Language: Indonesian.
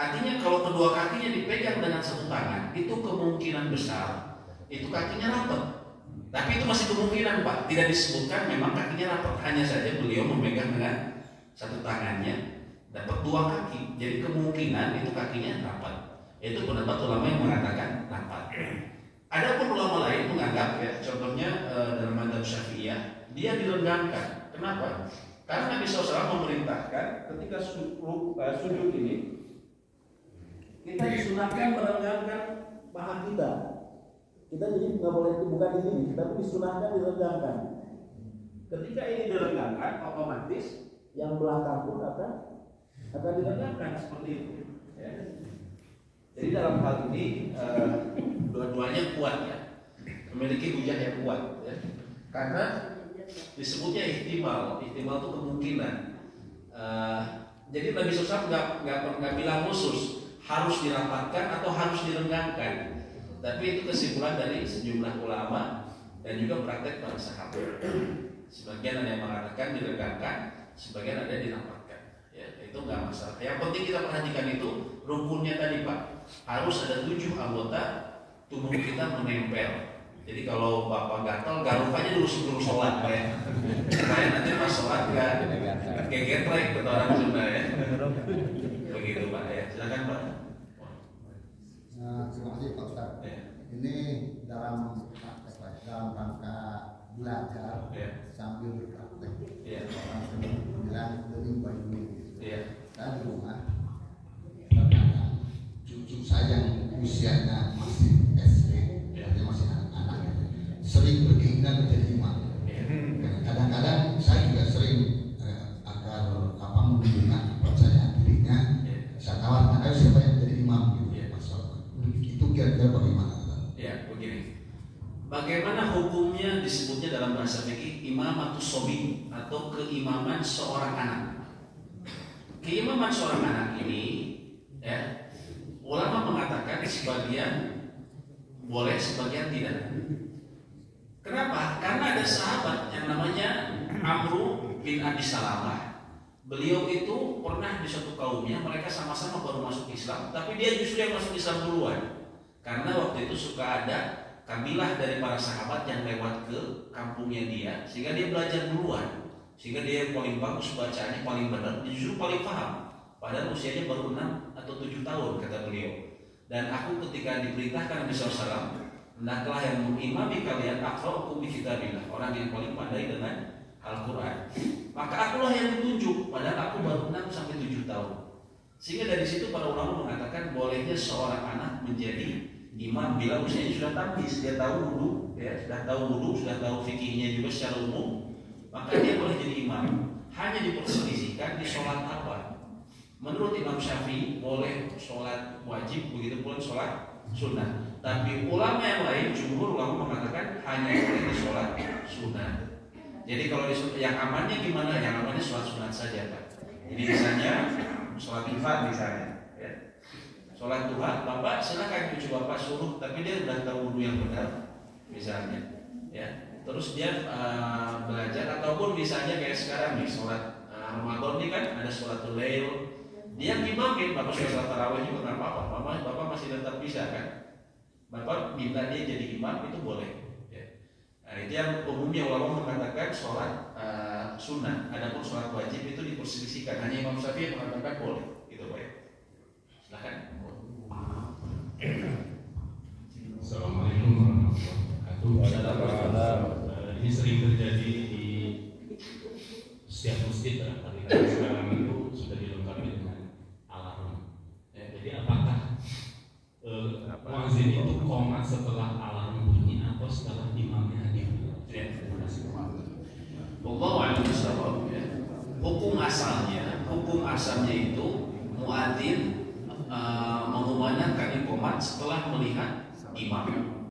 Artinya kalau kedua kakinya dipegang dengan satu tangan, itu kemungkinan besar itu kakinya rapat. Tapi itu masih kemungkinan, Pak. Tidak disebutkan memang kakinya rapat, hanya saja beliau memegang dengan satu tangannya dapat dua kaki. Jadi kemungkinan itu kakinya rapat. Itu pendapat ulama yang mengatakan rapat. Ada pun ulama lain menganggap, ya, contohnya dalam mazhab Syafi'iyah, dia direnggangkan. Kenapa? Karena Nabi SAW memerintahkan ketika sujud ini, kita disunahkan merenggangkan paha kita. Kita jadi nggak boleh bukan di sini, tapi disunahkan direnggangkan. Ketika ini direnggangkan, otomatis yang belakang pun akan direnggangkan seperti itu. Ya. Jadi dalam hal ini dua-duanya kuat, ya, memiliki hujah yang kuat, ya. Karena disebutnya ihtimal itu kemungkinan. Jadi Nabi SAW nggak bilang khusus harus dirapatkan atau harus direnggangkan. Tapi itu kesimpulan dari sejumlah ulama dan juga praktek para sahabat. Sebagian ada yang mengatakan direnggangkan, sebagian ada yang dirapatkan. Ya, itu nggak masalah. Yang penting kita perhatikan itu rukunnya tadi, Pak. Harus ada 7 anggota tubuh kita menempel. Jadi kalau Bapak gatal, garuk aja dulu sebelum sholat, ya. Supaya nanti pas sholat kayak getrek kata orang Sunda, ya. Begitu, Pak, ya. Silakan, Pak. Terima kasih Pak Ustaz. Ya. Ini dalam rangka belajar, ya, sambil berpraktek. Ya. Orang sering bilang learning by doing. Ya. Saya di rumah kadang cucu saya yang usianya masih SD, dia masih anak-anak, sering berkeinginan menjadi imam. Ya. Kadang-kadang saya juga sering agar menunjukkan kepercayaan dirinya. Ya. Saya tawarkan, ayo siapa yang menjadi imam gitu. Ya. Itu kira-kira bagaimana? Ya, begini. Bagaimana hukumnya disebutnya dalam bahasa fikih imamatus sobi atau keimaman seorang anak. Keimaman seorang anak ini, ya, ulama mengatakan sebagian boleh, sebagian tidak. Kenapa? Karena ada sahabat yang namanya Amru bin Abi Salamah. Beliau itu pernah di suatu kaumnya, mereka sama-sama baru masuk Islam, tapi dia justru yang masuk Islam duluan. Karena waktu itu suka ada kabilah dari para sahabat yang lewat ke kampungnya dia, sehingga dia belajar duluan, sehingga dia yang paling bagus bacaannya, paling benar, dia justru paling paham. Padahal usianya baru 6 atau 7 tahun kata beliau. Dan aku ketika diperintahkan Nabi SAW, hendaklah yang mengimami kalian aqra'ukum bi kitabillah, orang yang paling pandai dengan Al-Quran. Maka akulah yang ditunjuk, padahal aku baru 6 sampai 7 tahun. Sehingga dari situ para ulama mengatakan bolehnya seorang anak menjadi imam bila usianya sudah tamyiz, dia tahu wudu, ya, sudah tahu fikihnya juga secara umum, maka dia boleh jadi imam. Hanya diperselisihkan di sholat apa. Menurut Imam Syafi'i boleh sholat wajib, begitu pun sholat sunnah. Tapi ulama yang lain, jumhur ulama mengatakan hanya boleh di sholat sunnah. Jadi kalau yang amannya gimana? Yang amannya sholat sunat saja, Pak. Jadi misalnya sholat Jumat misalnya, ya. Sholat duha, Bapak silakan cucu Bapak suruh, tapi dia sudah tahu wudhu yang benar, misalnya, ya. Terus dia belajar, ataupun misalnya kayak sekarang nih sholat Ramadan ini kan ada sholatul lail, dia ngimamin, Bapak sholat tarawih juga nggak apa-apa, Bapak masih tetap bisa kan? Bapak minta dia jadi imam itu boleh. Nah, itu yang umumnya ulama mengatakan sholat sunnah. Adapun sholat wajib itu diperselisihkan. Hanya Imam Syafi'i mengatakan boleh. Itu Pak. Silakan. Assalamualaikum warahmatullahi wabarakatuh. Ini sering terjadi di setiap masjid ya. Karena sekarang itu sudah dilengkapi dengan alarm. Ya, jadi apakah muadzin itu qomat setelah alarm bunyi atau setelah imamnya hadir? Hukum asalnya itu muadzin mengumandangkan iqamat setelah melihat imam.